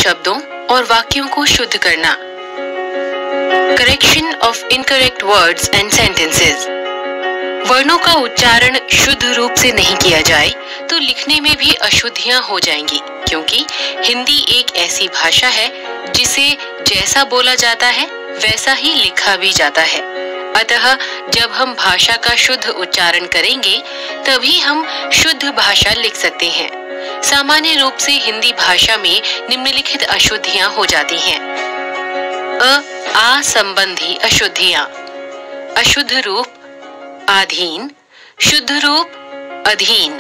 शब्दों और वाक्यों को शुद्ध करना। Correction of incorrect words and sentences. वर्णों का उच्चारण शुद्ध रूप से नहीं किया जाए तो लिखने में भी अशुद्धियां हो जाएंगी, क्योंकि हिंदी एक ऐसी भाषा है जिसे जैसा बोला जाता है वैसा ही लिखा भी जाता है। अतः जब हम भाषा का शुद्ध उच्चारण करेंगे तभी हम शुद्ध भाषा लिख सकते हैं। सामान्य रूप से हिंदी भाषा में निम्नलिखित अशुद्धियां हो जाती हैं। आ संबंधी अशुद्धियां। अशुद्ध रूप आधीन, शुद्ध रूप अधीन।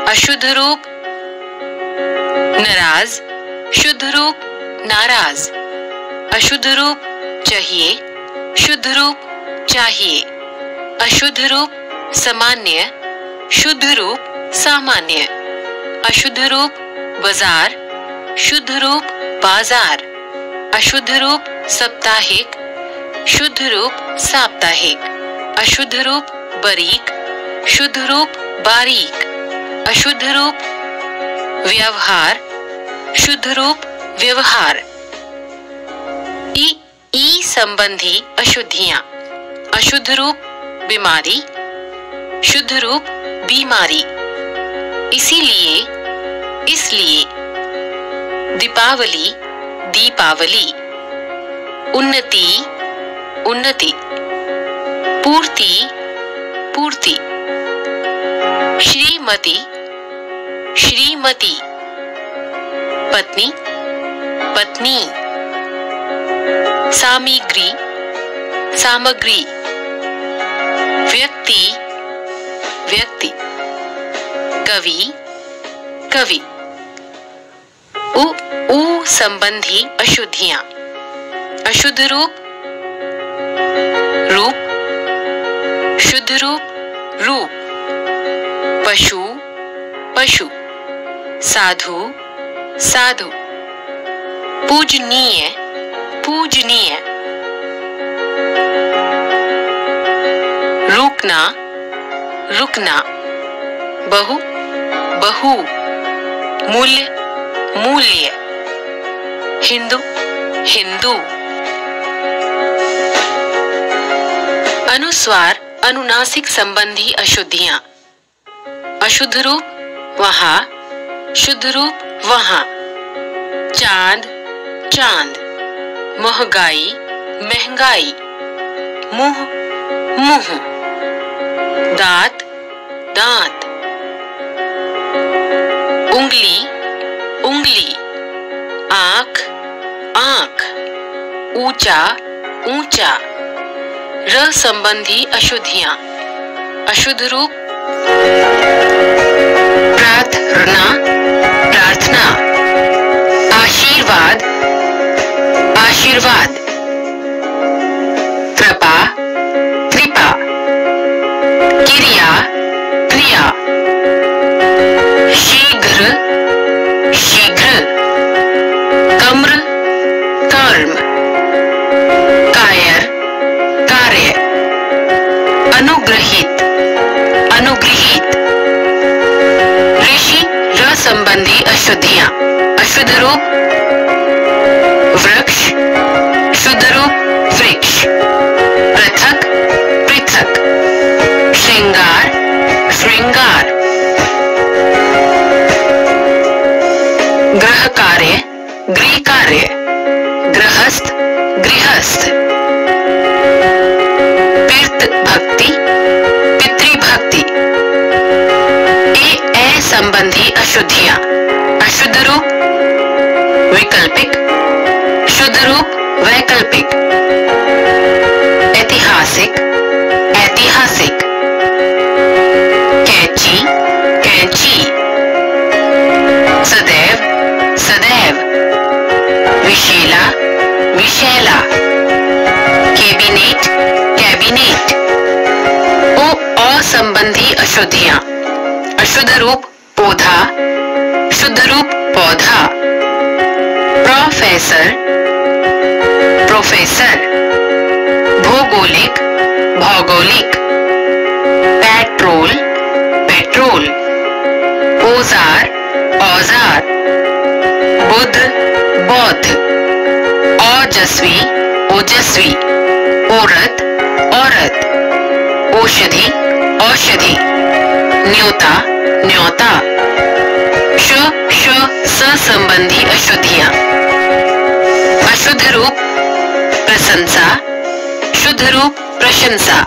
अशुद्ध रूप नाराज, शुद्ध रूप नाराज। अशुद्ध रूप चाहिए, शुद्ध रूप चाहिए। अशुद्ध रूप सामान्य, शुद्ध रूप सामान्य। अशुद्ध रूप बाजार, शुद्ध रूप बाजार। अशुद्ध रूप साप्ताहिक, शुद्ध रूप साप्ताहिक। अशुद्ध रूप बारीक, शुद्ध रूप बारीक। अशुद्ध रूप व्यवहार, शुद्ध रूप व्यवहार। ई संबंधी अशुद्धियां। अशुद्ध रूप बीमारी, शुद्ध रूप बीमारी। इसलिए दीपावली, दीपावली। उन्नति, उन्नति। पूर्ति, पूर्ति। श्रीमती, श्रीमती। पत्नी, पत्नी। सामग्री, सामग्री। व्यक्ति, व्यक्ति। कवि, कवि। उ संबंधी अशुद्धियां। अशुद्ध रूप रूप, शुद्ध रूप रूप। पशु, पशु। साधु, साधु। पूजनीय, पूजनीय। रुकना, रुकना। बहु, बहु। मूल्य, मूल्य। हिंदू, हिंदू। अनुस्वार अनुनासिक संबंधी अशुद्धियां। अशुद्ध रूप वहां, शुद्ध रूप वहां। चांद, चांद। महंगाई, महंगाई। मुंह, मुंह। दांत, दांत। उंगली, उंगली। आंख, आंख। ऊंचा, ऊंचा। र संबंधी अशुद्धियां। अशुद्ध रूप प्रार्थना, प्रार्थना। आशीर्वाद, आशीर्वाद। कृपा, कृपा। क्रिया, क्रिया। शीघ्र, शीघ्र। कम्र, कर्म। कायर, कार्य। अनुग्रहित, अनुग्रहित। ऋषि र संबंधी अशुद्धियां। अशुद्ध रूप वृक्ष, शुद्ध रूप वृक्ष। पृथक, पृथक। श्रृंगार, श्रृंगार। गृह कार्य, गृह कार्य। गृहस्थ, गृहस्थ। पितृ भक्ति, पितृभक्ति। ए संबंधी अशुद्धियां। अशुद्ध रूप वैकल्पिक, शुद्ध रूप वैकल्पिक। ऐतिहासिक, ऐतिहासिक। कैंची, कैंची। सदैव, सदैव। विशेला, विशैला। Cabinet, cabinet. असंबंधी अशुद्धियां। अशुद्ध रूप पौधा, शुद्ध रूप पौधा। Professor, professor. भौगोलिक, भौगोलिक। Petrol, petrol. औजार, औजार। बुध, बौद्ध, ओजस्वी ओजस्वी, औरत औरत, औषधि औषधि, न्योता न्योता। श स संबंधी अशुद्धियां। अशुद्ध रूप प्रशंसा, शुद्ध रूप प्रशंसा।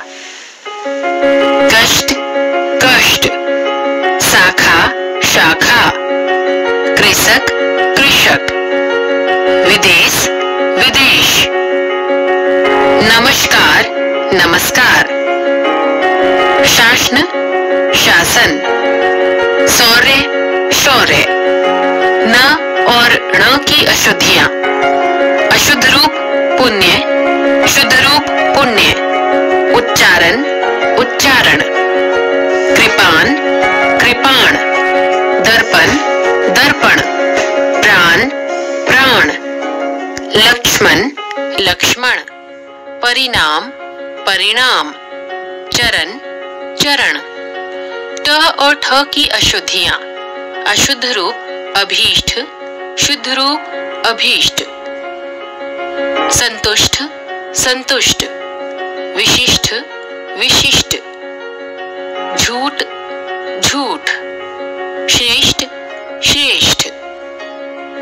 कष्ट कष्ट, शाखा शाखा, कृषक कृषक, विदेश विदेश, नमस्कार नमस्कार, शासन शासन, शौर्य शौर्य। न और ण की अशुद्धियां। अशुद्ध रूप पुण्य, शुद्ध रूप पुण्य, उच्चारण उच्चारण, कृपान कृपाण, दर्पण दर्पण, प्राण प्राण, लक्ष्मण लक्ष्मण, परिणाम परिणाम, चरण चरण। ट और ठ की अशुद्धियां। अशुद्ध रूप अभीष्ट, शुद्ध रूप अभीष्ट, संतुष्ट संतुष्ट, विशिष्ट विशिष्ट, झूठ झूठ, श्रेष्ठ श्रेष्ठ,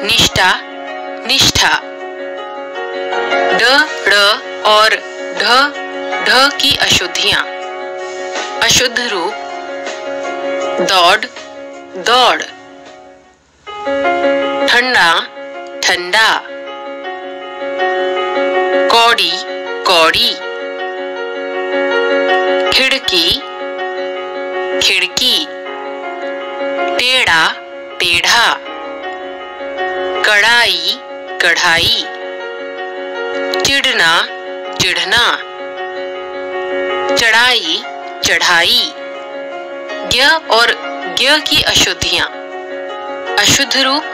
निष्ठा निष्ठा। ड ड़ और ढ ढ की अशुद्धियां। अशुद्ध रूप दौड़ दौड़, ठंडा ठंडा, कौड़ी कौड़ी, खिड़की खिड़की, टेढ़ा टेढ़ा, कढ़ाई कढ़ाई, चिढ़ना चिढ़ना, चढ़ाई चढ़ाई। ज्ञ और ज्ञ की अशुद्धियां। अशुद्ध रूप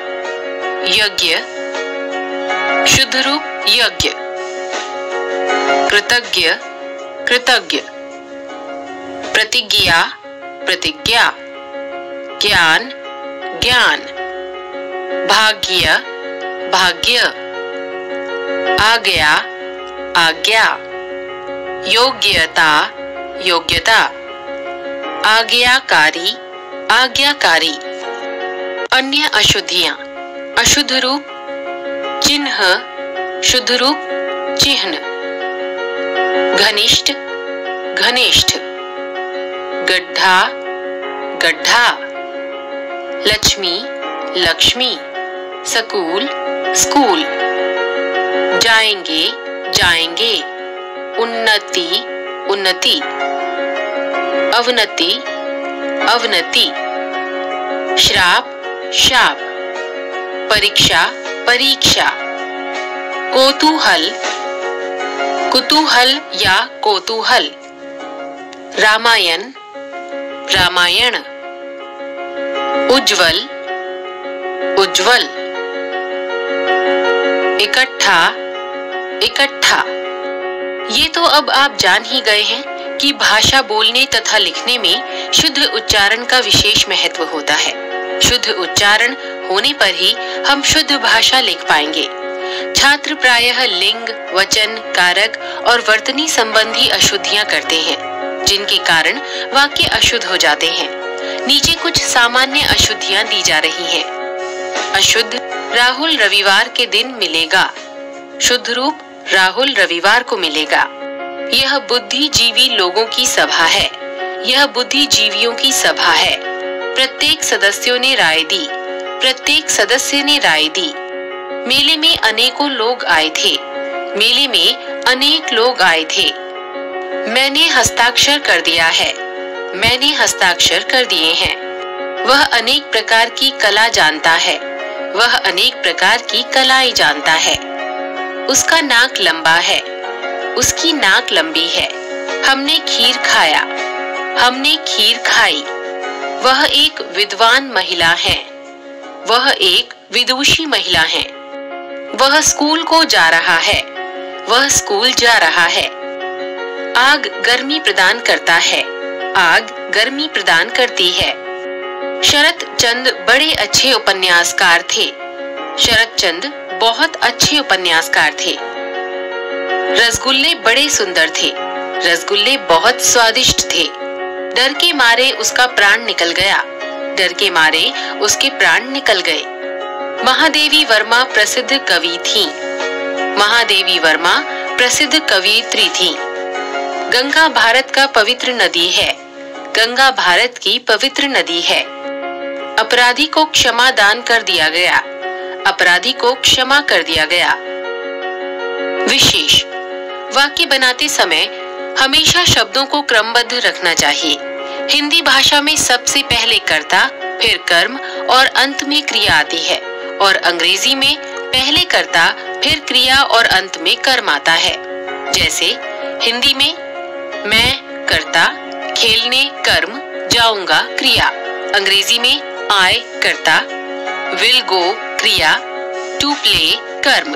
यज्ञ, शुद्ध रूप यज्ञ, कृतज्ञ कृतज्ञ, प्रतिज्ञा प्रतिज्ञा, ज्ञान ज्ञान, भाग्य भाग्य, आज्ञा आज्ञा, योग्यता योग्यता, आज्ञाकारी आज्ञाकारी। अन्य अशुद्धियां। अशुद्ध रूप चिन्ह, शुद्ध रूप चिन्ह, घनिष्ठ घनिष्ठ, गड्ढा गड्ढा, लक्ष्मी लक्ष्मी, स्कूल स्कूल, जाएंगे जाएंगे, उन्नति उन्नति, अवनति अवनति, श्राप शाप, परीक्षा परीक्षा, कौतूहल कुतूहल या कौतूहल, रामायण रामायण, उज्जवल उज्जवल, इकट्ठा इकट्ठा। ये तो अब आप जान ही गए हैं कि भाषा बोलने तथा लिखने में शुद्ध उच्चारण का विशेष महत्व होता है। शुद्ध उच्चारण होने पर ही हम शुद्ध भाषा लिख पाएंगे। छात्र प्रायः लिंग, वचन, कारक और वर्तनी संबंधी अशुद्धियां करते हैं, जिनके कारण वाक्य अशुद्ध हो जाते हैं। नीचे कुछ सामान्य अशुद्धियां दी जा रही हैं। अशुद्ध, राहुल रविवार के दिन मिलेगा। शुद्ध रूप राहुल रविवार को मिलेगा। यह बुद्धिजीवी लोगों की सभा है। यह बुद्धिजीवियों की सभा है। प्रत्येक सदस्यों ने राय दी। प्रत्येक सदस्य ने राय दी। मेले में अनेकों लोग आए थे। मेले में अनेक लोग आए थे। मैंने हस्ताक्षर कर दिया है। मैंने हस्ताक्षर कर दिए हैं। वह अनेक प्रकार की कला जानता है। वह अनेक प्रकार की कलाएं जानता है। उसका नाक लंबा है। उसकी नाक लंबी है। हमने खीर खाया। हमने खीर खाई। वह एक विद्वान महिला है। वह एक विदुषी महिला है। वह स्कूल को जा रहा है। वह स्कूल जा रहा है। आग गर्मी प्रदान करता है। आग गर्मी प्रदान करती है। शरत चंद बड़े अच्छे उपन्यासकार थे। शरत चंद बहुत अच्छे उपन्यासकार थे। रसगुल्ले बड़े सुंदर थे। रसगुल्ले बहुत स्वादिष्ट थे। डर के मारे उसका प्राण निकल गया। डर के मारे उसके प्राण निकल गए। महादेवी वर्मा प्रसिद्ध कवि थीं। महादेवी वर्मा प्रसिद्ध कवयित्री थीं। गंगा भारत का पवित्र नदी है। गंगा भारत की पवित्र नदी है। अपराधी को क्षमा दान कर दिया गया। अपराधी को क्षमा कर दिया गया। विशेष वाक्य बनाते समय हमेशा शब्दों को क्रमबद्ध रखना चाहिए। हिंदी भाषा में सबसे पहले कर्ता, फिर कर्म और अंत में क्रिया आती है, और अंग्रेजी में पहले कर्ता, फिर क्रिया और अंत में कर्म आता है। जैसे हिंदी में मैं कर्ता, खेलने कर्म, जाऊंगा क्रिया। अंग्रेजी में आई कर्ता, विल गो क्रिया, टू प्ले कर्म।